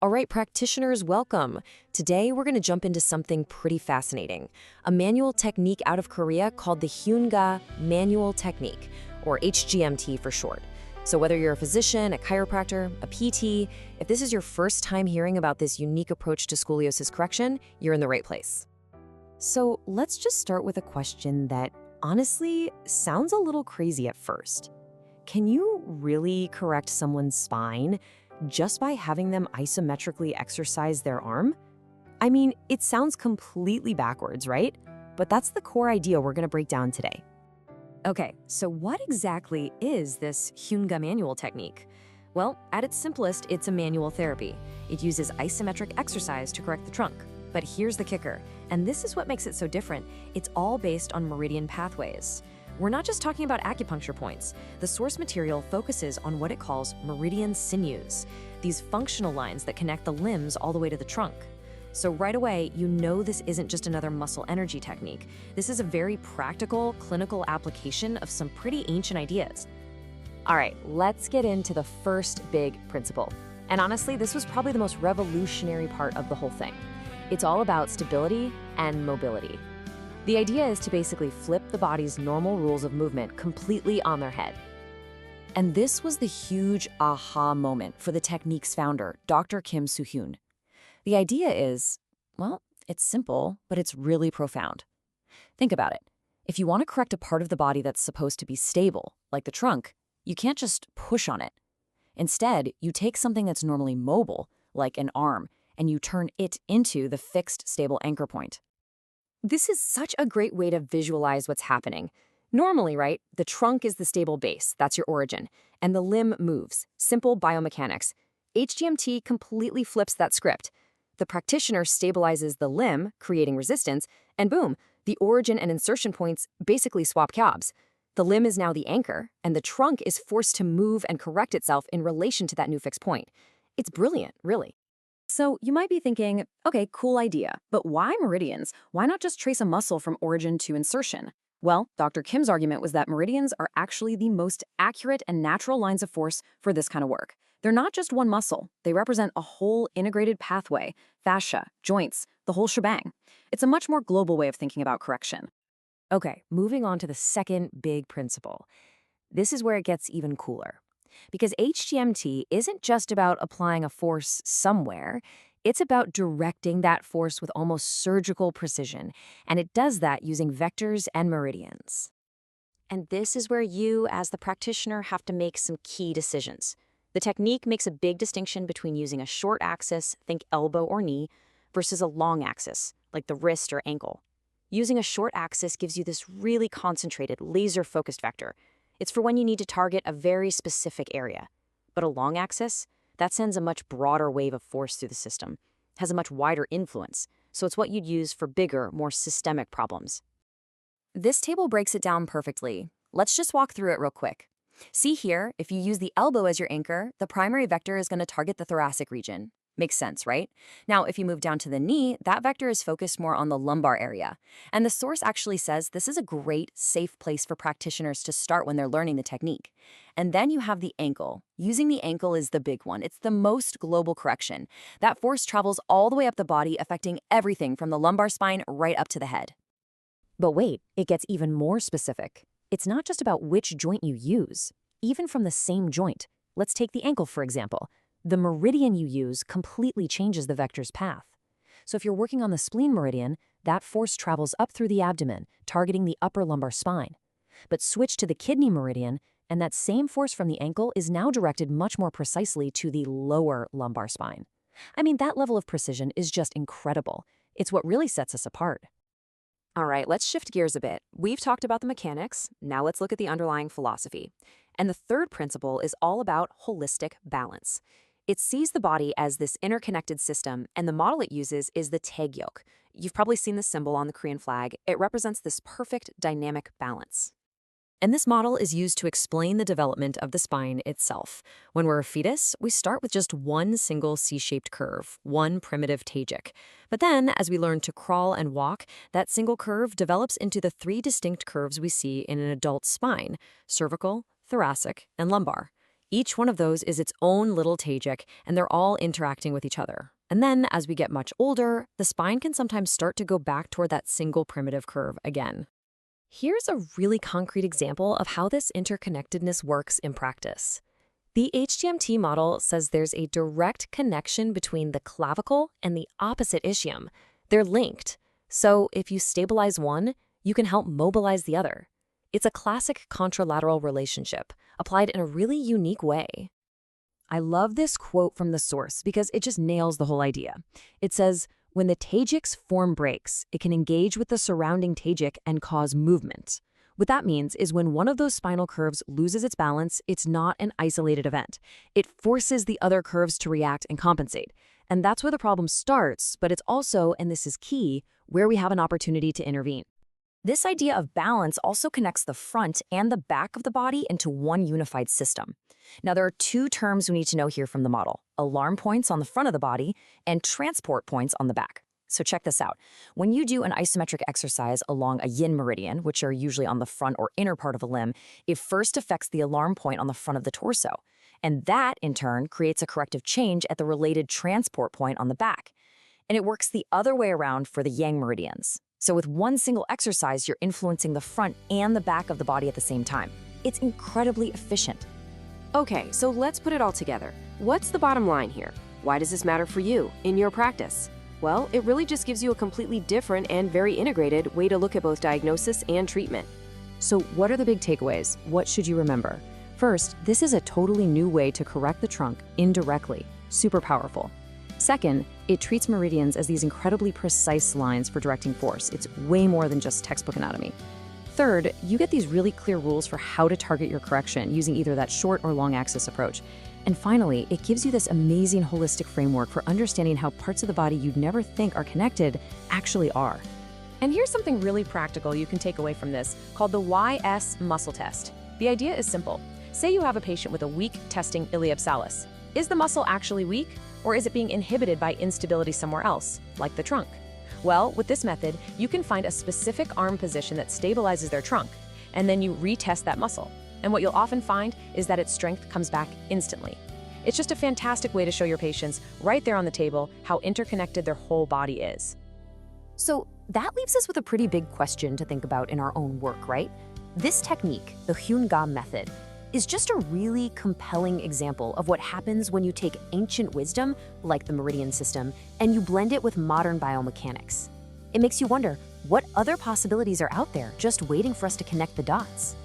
All right, practitioners, welcome. Today, we're going to jump into something pretty fascinating, a manual technique out of Korea called the Hyun-Ga Manual Technique, or HGMT for short. So whether you're a physician, a chiropractor, a PT, if this is your first time hearing about this unique approach to scoliosis correction, you're in the right place. So let's just start with a question that honestly sounds a little crazy at first. Can you really correct someone's spine just by having them isometrically exercise their arm? I mean, it sounds completely backwards, right? But that's the core idea we're going to break down today. Okay, so what exactly is this Hyun-Ga Manual Technique? Well, at its simplest, it's a manual therapy. It uses isometric exercise to correct the trunk. But here's the kicker, and this is what makes it so different. It's all based on meridian pathways. We're not just talking about acupuncture points. The source material focuses on what it calls meridian sinews, these functional lines that connect the limbs all the way to the trunk. So right away, you know this isn't just another muscle energy technique. This is a very practical, clinical application of some pretty ancient ideas. All right, let's get into the first big principle. And honestly, this was probably the most revolutionary part of the whole thing. It's all about stability and mobility. The idea is to basically flip the body's normal rules of movement completely on their head. And this was the huge aha moment for the technique's founder, Dr. Kim Soo-hyun. The idea is, well, it's simple, but it's really profound. Think about it. If you want to correct a part of the body that's supposed to be stable, like the trunk, you can't just push on it. Instead, you take something that's normally mobile, like an arm, and you turn it into the fixed, stable anchor point. This is such a great way to visualize what's happening. Normally, right, the trunk is the stable base, that's your origin, and the limb moves, simple biomechanics. HGMT completely flips that script. The practitioner stabilizes the limb, creating resistance, and boom, the origin and insertion points basically swap jobs. The limb is now the anchor, and the trunk is forced to move and correct itself in relation to that new fixed point. It's brilliant, really. So you might be thinking, okay, cool idea, but why meridians? Why not just trace a muscle from origin to insertion? Well, Dr. Kim's argument was that meridians are actually the most accurate and natural lines of force for this kind of work. They're not just one muscle. They represent a whole integrated pathway, fascia, joints, the whole shebang. It's a much more global way of thinking about correction. Okay, moving on to the second big principle. This is where it gets even cooler. Because HGMT isn't just about applying a force somewhere, it's about directing that force with almost surgical precision, and it does that using vectors and meridians. And this is where you, as the practitioner, have to make some key decisions. The technique makes a big distinction between using a short axis, think elbow or knee, versus a long axis, like the wrist or ankle. Using a short axis gives you this really concentrated, laser-focused vector. It's for when you need to target a very specific area. But a long axis, that sends a much broader wave of force through the system, has a much wider influence, so it's what you'd use for bigger, more systemic problems. This table breaks it down perfectly. Let's just walk through it real quick. See here, if you use the elbow as your anchor, the primary vector is going to target the thoracic region. Makes sense, right? Now, if you move down to the knee, that vector is focused more on the lumbar area. And the source actually says this is a great, safe place for practitioners to start when they're learning the technique. And then you have the ankle. Using the ankle is the big one. It's the most global correction. That force travels all the way up the body, affecting everything from the lumbar spine right up to the head. But wait, it gets even more specific. It's not just about which joint you use. Even from the same joint. Let's take the ankle, for example. The meridian you use completely changes the vector's path. So if you're working on the spleen meridian, that force travels up through the abdomen, targeting the upper lumbar spine. But switch to the kidney meridian, and that same force from the ankle is now directed much more precisely to the lower lumbar spine. I mean, that level of precision is just incredible. It's what really sets us apart. All right, let's shift gears a bit. We've talked about the mechanics. Now let's look at the underlying philosophy. And the third principle is all about holistic balance. It sees the body as this interconnected system, and the model it uses is the taegyeok. You've probably seen the symbol on the Korean flag. It represents this perfect dynamic balance. And this model is used to explain the development of the spine itself. When we're a fetus, we start with just one single C-shaped curve, one primitive taegeuk. But then, as we learn to crawl and walk, that single curve develops into the three distinct curves we see in an adult spine: cervical, thoracic, and lumbar. Each one of those is its own little tajic, and they're all interacting with each other. And then, as we get much older, the spine can sometimes start to go back toward that single primitive curve again. Here's a really concrete example of how this interconnectedness works in practice. The HGMT model says there's a direct connection between the clavicle and the opposite ischium. They're linked. So if you stabilize one, you can help mobilize the other. It's a classic contralateral relationship, applied in a really unique way. I love this quote from the source because it just nails the whole idea. It says, when the tajic's form breaks, it can engage with the surrounding tajic and cause movement. What that means is when one of those spinal curves loses its balance, it's not an isolated event. It forces the other curves to react and compensate. And that's where the problem starts, but it's also, and this is key, where we have an opportunity to intervene. This idea of balance also connects the front and the back of the body into one unified system. Now, there are two terms we need to know here from the model: alarm points on the front of the body and transport points on the back. So check this out. When you do an isometric exercise along a yin meridian, which are usually on the front or inner part of a limb, it first affects the alarm point on the front of the torso. And that, in turn, creates a corrective change at the related transport point on the back. And it works the other way around for the yang meridians. So with one single exercise, you're influencing the front and the back of the body at the same time. It's incredibly efficient. Okay, so let's put it all together. What's the bottom line here? Why does this matter for you in your practice? Well, it really just gives you a completely different and very integrated way to look at both diagnosis and treatment. So what are the big takeaways? What should you remember? First, this is a totally new way to correct the trunk indirectly. Super powerful. Second, it treats meridians as these incredibly precise lines for directing force. It's way more than just textbook anatomy. Third, you get these really clear rules for how to target your correction using either that short or long axis approach. And finally, it gives you this amazing holistic framework for understanding how parts of the body you'd never think are connected actually are. And here's something really practical you can take away from this, called the YS muscle test. The idea is simple. Say you have a patient with a weak testing iliopsoas. Is the muscle actually weak, or is it being inhibited by instability somewhere else, like the trunk? Well, with this method, you can find a specific arm position that stabilizes their trunk, and then you retest that muscle. And what you'll often find is that its strength comes back instantly. It's just a fantastic way to show your patients right there on the table how interconnected their whole body is. So that leaves us with a pretty big question to think about in our own work, right? This technique, the Hyun-Ga method, is just a really compelling example of what happens when you take ancient wisdom, like the meridian system, and you blend it with modern biomechanics. It makes you wonder, what other possibilities are out there just waiting for us to connect the dots?